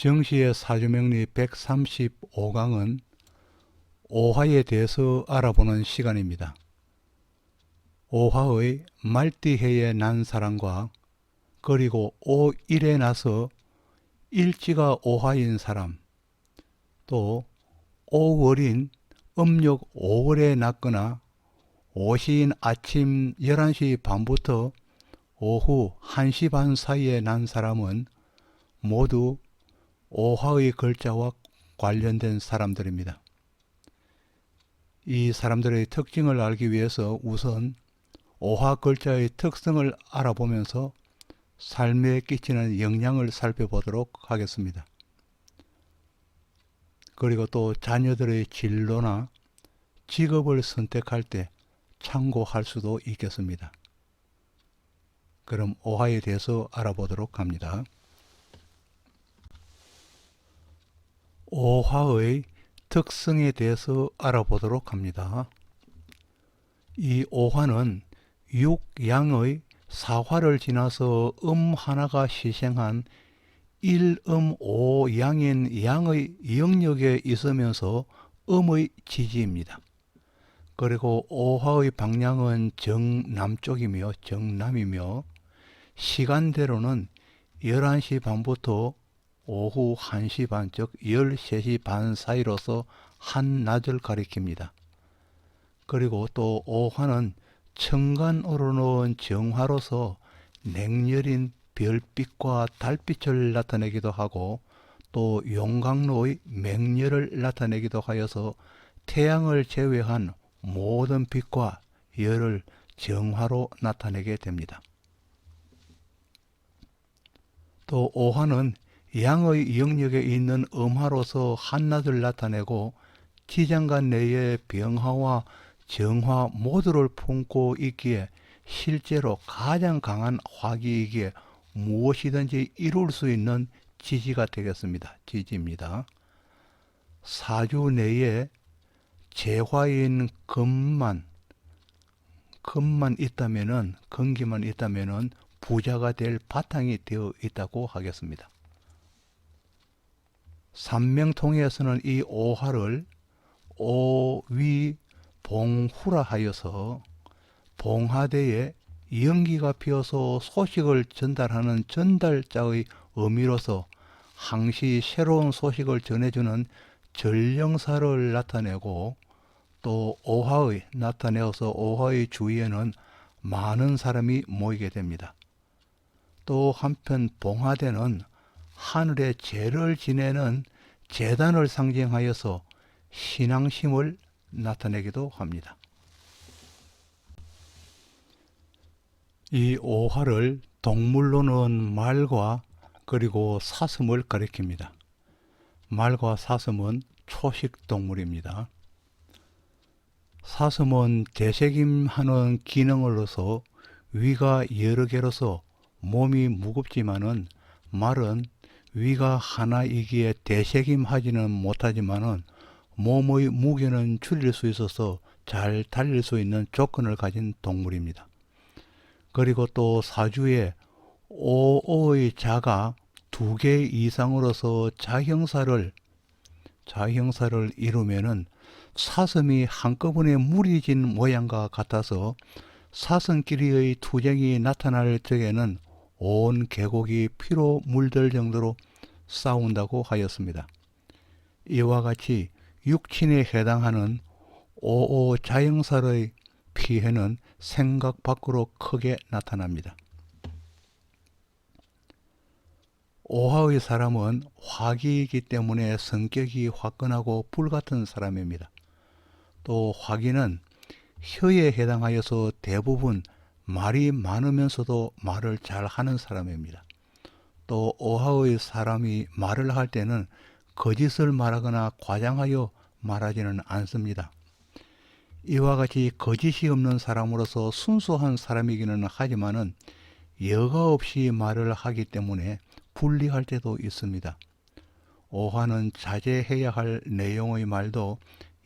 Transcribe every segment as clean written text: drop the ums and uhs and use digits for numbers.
정시의 사주명리 135강은 오화에 대해서 알아보는 시간입니다. 오화의 말띠해에 난 사람과 그리고 오일에 나서 일지가 오화인 사람, 또 오월인 음력 5월에 났거나 오시인 아침 11시 반부터 오후 1시 반 사이에 난 사람은 모두 오화의 글자와 관련된 사람들입니다. 이 사람들의 특징을 알기 위해서 우선 오화 글자의 특성을 알아보면서 삶에 끼치는 영향을 살펴보도록 하겠습니다. 그리고 또 자녀들의 진로나 직업을 선택할 때 참고할 수도 있겠습니다. 그럼 오화에 대해서 알아보도록 합니다. 오화의 특성에 대해서 알아보도록 합니다. 이 오화는 육양의 사화를 지나서 하나가 시생한 일오양인 양의 영역에 있으면서 음의 지지입니다. 그리고 오화의 방향은 정남쪽이며 정남이며 시간대로는 11시 반부터 오후 1시 반, 즉 13시 반 사이로서 한낮을 가리킵니다. 그리고 또 오화는 천간으로는 정화로서 냉열인 별빛과 달빛을 나타내기도 하고 또 용광로의 맹열을 나타내기도 하여서 태양을 제외한 모든 빛과 열을 정화로 나타내게 됩니다. 또 오화는 양의 영역에 있는 음화로서 한낮을 나타내고 지장간 내의 병화와 정화 모두를 품고 있기에 실제로 가장 강한 화기이기에 무엇이든지 이룰 수 있는 지지가 되겠습니다. 지지입니다. 사주 내에 재화인 금만 있다면은, 건기만 있다면은 부자가 될 바탕이 되어 있다고 하겠습니다. 삼명통에서는 이 오화를 오위봉후라 하여서 봉화대에 연기가 피어서 소식을 전달하는 전달자의 의미로서 항시 새로운 소식을 전해주는 전령사를 나타내고 또 오화의 나타내어서 오화의 주위에는 많은 사람이 모이게 됩니다. 또 한편 봉화대는 하늘의 제를 지내는 제단을 상징하여서 신앙심을 나타내기도 합니다. 이 오화를 동물로는 말과 그리고 사슴을 가리킵니다. 말과 사슴은 초식 동물입니다. 사슴은 되새김하는 기능으로서 위가 여러 개로서 몸이 무겁지만은 말은 위가 하나이기에 되새김하지는 못하지만은 몸의 무게는 줄일 수 있어서 잘 달릴 수 있는 조건을 가진 동물입니다. 그리고 또 사주에 오의 자가 2개 이상으로서 자형사를 이루면은 사슴이 한꺼번에 무리진 모양과 같아서 사슴끼리의 투쟁이 나타날 적에는 온 계곡이 피로 물들 정도로 싸운다고 하였습니다. 이와 같이 육친에 해당하는 오오 자형살의 피해는 생각 밖으로 크게 나타납니다. 오화의 사람은 화기이기 때문에 성격이 화끈하고 불같은 사람입니다. 또 화기는 혀에 해당하여서 대부분 말이 많으면서도 말을 잘 하는 사람입니다. 또 오화의 사람이 말을 할 때는 거짓을 말하거나 과장하여 말하지는 않습니다. 이와 같이 거짓이 없는 사람으로서 순수한 사람이기는 하지만은 여과 없이 말을 하기 때문에 불리할 때도 있습니다. 오화는 자제해야 할 내용의 말도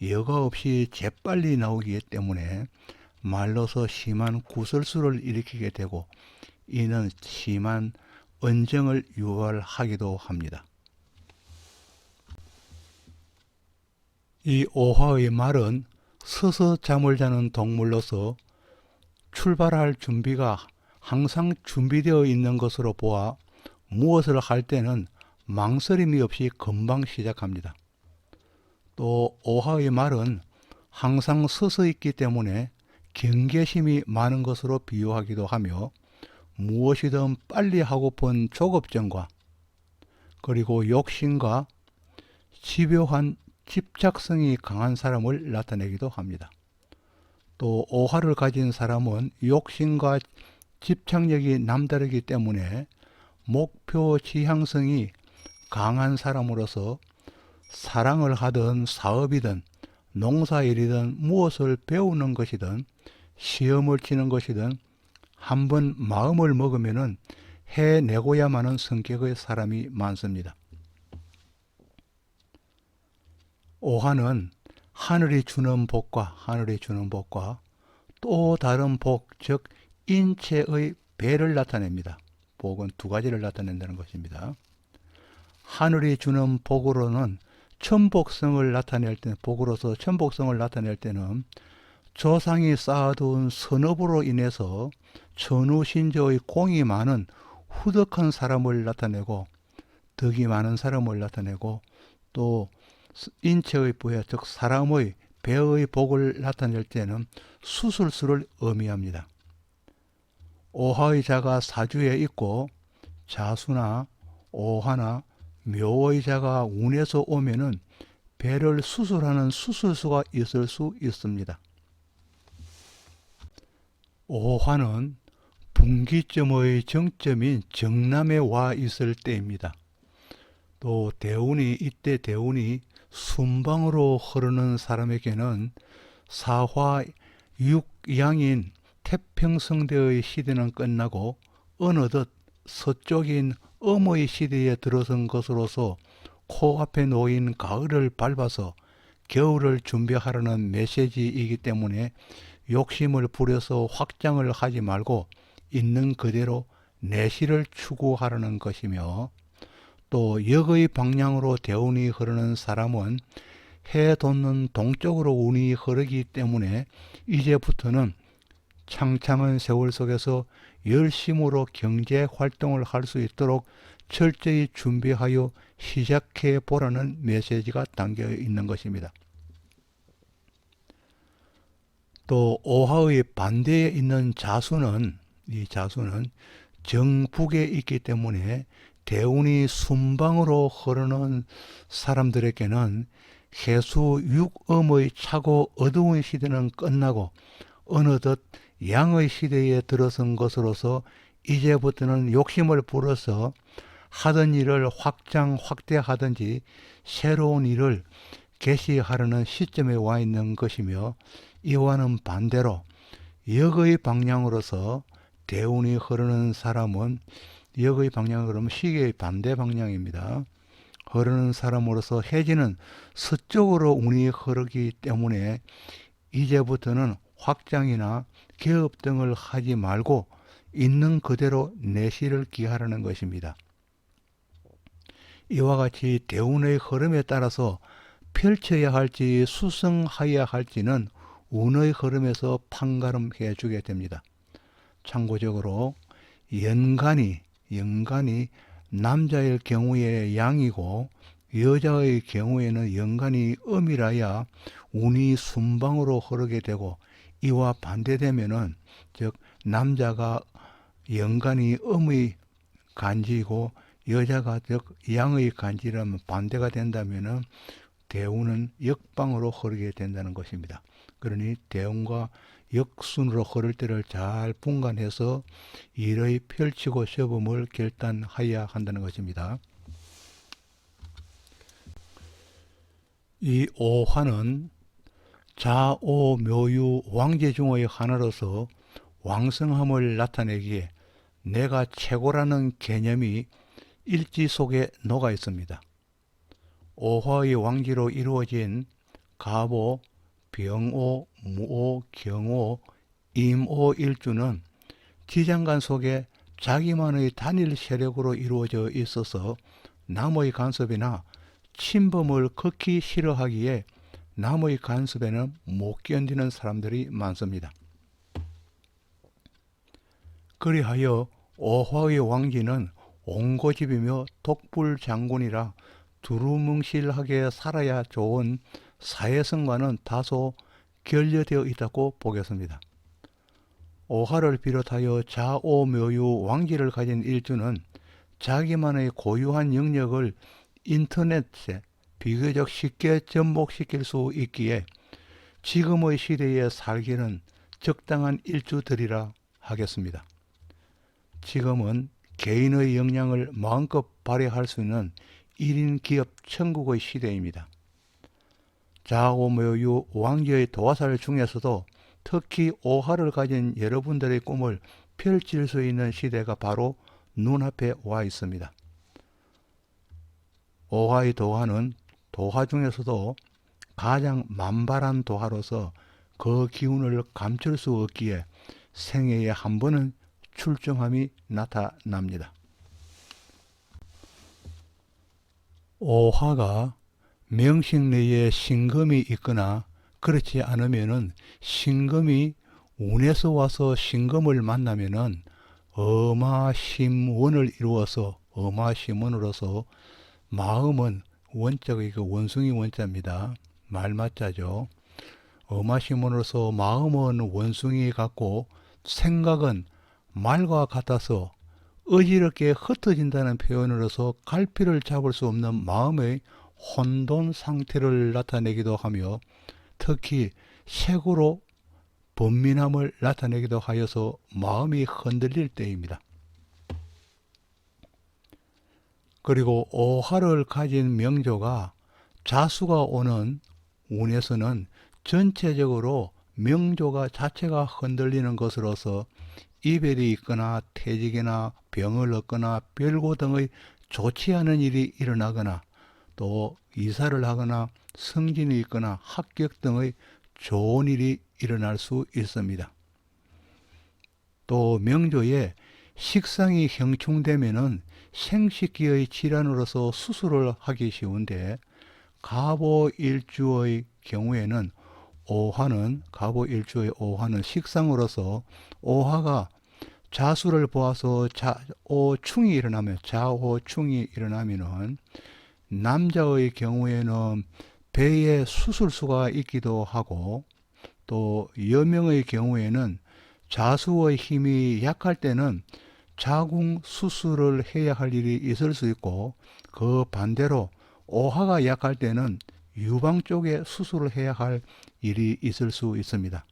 여과 없이 재빨리 나오기 때문에 말로서 심한 구설수를 일으키게 되고 이는 심한 언쟁을 유발하기도 합니다. 이 오화의 말은 서서 잠을 자는 동물로서 출발할 준비가 항상 준비되어 있는 것으로 보아 무엇을 할 때는 망설임이 없이 금방 시작합니다. 또 오화의 말은 항상 서서 있기 때문에 경계심이 많은 것으로 비유하기도 하며 무엇이든 빨리 하고픈 조급증과 그리고 욕심과 집요한 집착성이 강한 사람을 나타내기도 합니다. 또 오화를 가진 사람은 욕심과 집착력이 남다르기 때문에 목표 지향성이 강한 사람으로서 사랑을 하든 사업이든 농사일이든 무엇을 배우는 것이든 시험을 치는 것이든 한번 마음을 먹으면은 해내고야만 하는 성격의 사람이 많습니다. 오화는 하늘이 주는 복과 또 다른 복, 즉 인체의 배를 나타냅니다. 복은 두 가지를 나타낸다는 것입니다. 하늘이 주는 복으로는 천복성을 나타낼 때, 복으로서 천복성을 나타낼 때는 조상이 쌓아둔 선업으로 인해서 천우신조의 공이 많은 후덕한 사람을 나타내고 덕이 많은 사람을 나타내고 또 인체의 부여, 즉 사람의 배의 복을 나타낼 때는 수술수를 의미합니다. 오화의 자가 사주에 있고 자수나 오화나 묘의 자가 운에서 오면은 배를 수술하는 수술수가 있을 수 있습니다. 오화는 분기점의 정점인 정남에 와 있을 때입니다. 또 이때 대운이 순방으로 흐르는 사람에게는 사화 육양인 태평성대의 시대는 끝나고 어느덧 서쪽인 엄의 시대에 들어선 것으로서 코앞에 놓인 가을을 밟아서 겨울을 준비하라는 메시지이기 때문에 욕심을 부려서 확장을 하지 말고 있는 그대로 내실을 추구하라는 것이며, 또 역의 방향으로 대운이 흐르는 사람은 해 돋는 동쪽으로 운이 흐르기 때문에 이제부터는 창창한 세월 속에서 열심으로 경제 활동을 할 수 있도록 철저히 준비하여 시작해 보라는 메시지가 담겨 있는 것입니다. 또 오화의 반대에 있는 자수는, 이 자수는 정북에 있기 때문에 대운이 순방으로 흐르는 사람들에게는 해수 육엄의 차고 어두운 시대는 끝나고 어느덧 양의 시대에 들어선 것으로서 이제부터는 욕심을 불어서 하던 일을 확대하든지 새로운 일을 개시하려는 시점에 와 있는 것이며, 이와는 반대로 역의 방향으로서 대운이 흐르는 사람은, 역의 방향으로 그러면 시계의 반대 방향입니다. 흐르는 사람으로서 해지는 서쪽으로 운이 흐르기 때문에 이제부터는 확장이나 개업 등을 하지 말고 있는 그대로 내실을 기하라는 것입니다. 이와 같이 대운의 흐름에 따라서 펼쳐야 할지 수성하여야 할지는 운의 흐름에서 판가름해 주게 됩니다. 참고적으로 연간이 남자일 경우에 양이고 여자의 경우에는 연간이 음이라야 운이 순방으로 흐르게 되고, 이와 반대되면은, 즉 남자가 연간이 음의 간지이고 여자가 즉 양의 간지라면 반대가 된다면은 대운은 역방으로 흐르게 된다는 것입니다. 그러니 대운과 역순으로 흐를 때를 잘 분간해서 일의 펼치고 시범을 결단하여야 한다는 것입니다. 이 오화는 자오 묘유 왕제 중의 하나로서 왕성함을 나타내기에 내가 최고라는 개념이 일지 속에 녹아 있습니다. 오화의 왕지로 이루어진 갑오, 병오, 무오, 경오, 임오 일주는 지장간 속에 자기만의 단일 세력으로 이루어져 있어서 남의 간섭이나 침범을 극히 싫어하기에 남의 간섭에는 못 견디는 사람들이 많습니다. 그리하여 오화의 왕지는 옹고집이며 독불장군이라 두루뭉실하게 살아야 좋은 사회성과는 다소 결여되어 있다고 보겠습니다. 오화를 비롯하여 좌오묘유 왕지를 가진 일주는 자기만의 고유한 영역을 인터넷에 비교적 쉽게 접목시킬 수 있기에 지금의 시대에 살기는 적당한 일주들이라 하겠습니다. 지금은 개인의 역량을 마음껏 발휘할 수 있는 1인 기업 천국의 시대입니다. 좌오묘유 왕지의 도화살 중에서도 특히 오화를 가진 여러분들의 꿈을 펼칠 수 있는 시대가 바로 눈앞에 와 있습니다. 오화의 도화는 도화 중에서도 가장 만발한 도화로서 그 기운을 감출 수 없기에 생애에 한 번은 출중함이 나타납니다. 오화가 명식 내에 신금이 있거나 그렇지 않으면은 신금이 운에서 와서 신금을 만나면은 엄하심원을 이루어서 엄하심원으로서 마음은 원자가 그 원숭이 원자입니다. 말맞자죠. 엄하심원으로서 마음은 원숭이 같고 생각은 말과 같아서 어지럽게 흩어진다는 표현으로서 갈피를 잡을 수 없는 마음의 혼돈 상태를 나타내기도 하며 특히 색으로 번민함을 나타내기도 하여서 마음이 흔들릴 때입니다. 그리고 오화를 가진 명조가 자수가 오는 운에서는 전체적으로 명조가 자체가 흔들리는 것으로서 이별이 있거나 퇴직이나 병을 얻거나 별고 등의 좋지 않은 일이 일어나거나 또 이사를 하거나 승진이 있거나 합격 등의 좋은 일이 일어날 수 있습니다. 또 명조에 식상이 형충되면은 생식기의 질환으로서 수술을 하기 쉬운데 갑오일주의 경우에는 갑오일주의 오화는 식상으로서 오화가 자수를 보아서 좌오충이 일어나면은 남자의 경우에는 배에 수술수가 있기도 하고 또 여명의 경우에는 자수의 힘이 약할 때는 자궁 수술을 해야 할 일이 있을 수 있고 그 반대로 오화가 약할 때는 유방 쪽에 수술을 해야 할 일이 있을 수 있습니다.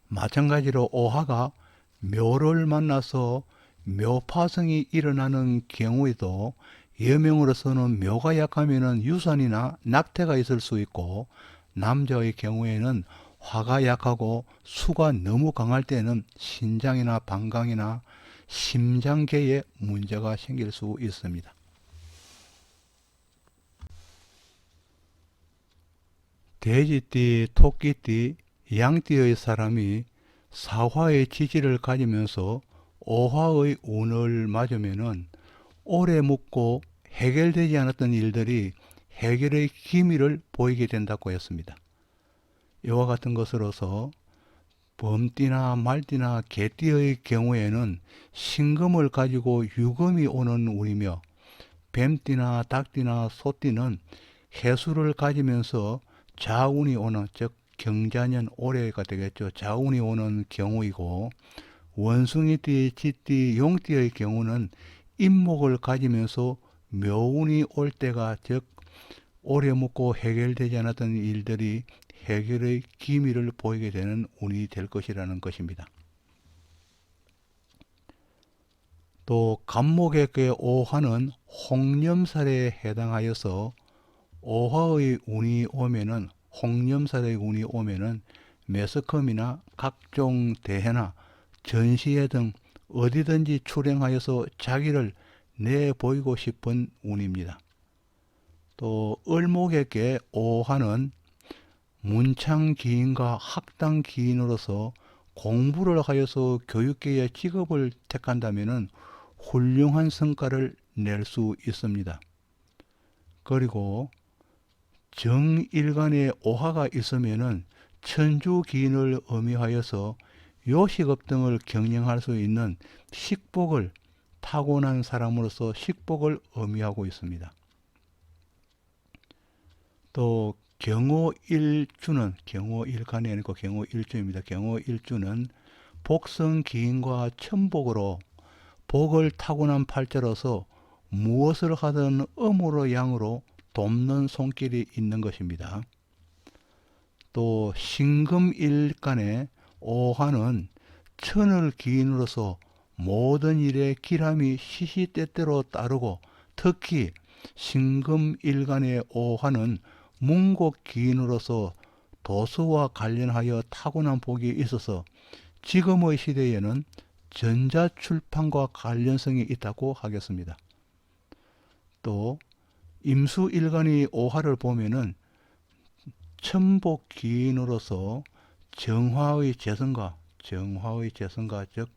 마찬가지로 오화가 묘를 만나서 묘파성이 일어나는 경우에도 여명으로서는 묘가 약하면 유산이나 낙태가 있을 수 있고 남자의 경우에는 화가 약하고 수가 너무 강할 때는 신장이나 방광이나 심장계에 문제가 생길 수 있습니다. 돼지띠, 토끼띠, 양띠의 사람이 사화의 지지를 가지면서 오화의 운을 맞으면은 오래 묵고 해결되지 않았던 일들이 해결의 기미를 보이게 된다고 했습니다. 이와 같은 것으로서 범띠나 말띠나 개띠의 경우에는 신금을 가지고 유금이 오는 운이며 뱀띠나 닭띠나 소띠는 해수를 가지면서 자운이 오는 즉 경자년 올해가 되겠죠. 자운이 오는 경우이고 원숭이띠, 쥐띠, 용띠의 경우는 인목을 가지면서 묘운이 올 때가 즉 오래 묵고 해결되지 않았던 일들이 해결의 기미를 보이게 되는 운이 될 것이라는 것입니다. 또 간목의 오화는 홍념살에 해당하여서 오화의 운이 오면은 홍념살의 운이 오면은 매스컴이나 각종 대회나 전시회 등 어디든지 출행하여서 자기를 내보이고 싶은 운입니다. 또 을목에게 오화는 문창기인과 학당기인으로서 공부를 하여서 교육계의 직업을 택한다면 훌륭한 성과를 낼 수 있습니다. 그리고 정일간에 오화가 있으면은 천주기인을 의미하여서 요식업 등을 경영할 수 있는 식복을 타고난 사람으로서 식복을 의미하고 있습니다. 또 경호일주는 경호일간이 아니고 경호일주입니다. 경호일주는 복성기인과 천복으로 복을 타고난 팔자로서 무엇을 하든 음으로 양으로 돕는 손길이 있는 것입니다. 또 신금일간의 오화는 천을 기인으로서 모든 일에 기람이 시시때때로 따르고 특히 신금일간의 오화는 문곡 기인으로서 도수와 관련하여 타고난 복이 있어서 지금의 시대에는 전자출판과 관련성이 있다고 하겠습니다. 또 임수일간이 오화를 보면은 천복 기인으로서 정화의 재성가 즉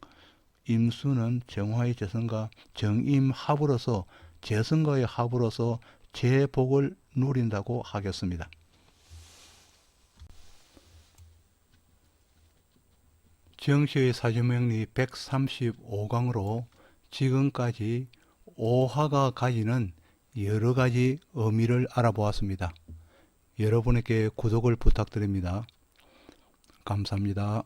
임수는 정화의 재성가 정임합으로서 재성가의 합으로서 재복을 누린다고 하겠습니다. 정시의 사주명리 135강으로 지금까지 오화가 가지는 여러 가지 의미를 알아보았습니다. 여러분에게 구독을 부탁드립니다. 감사합니다.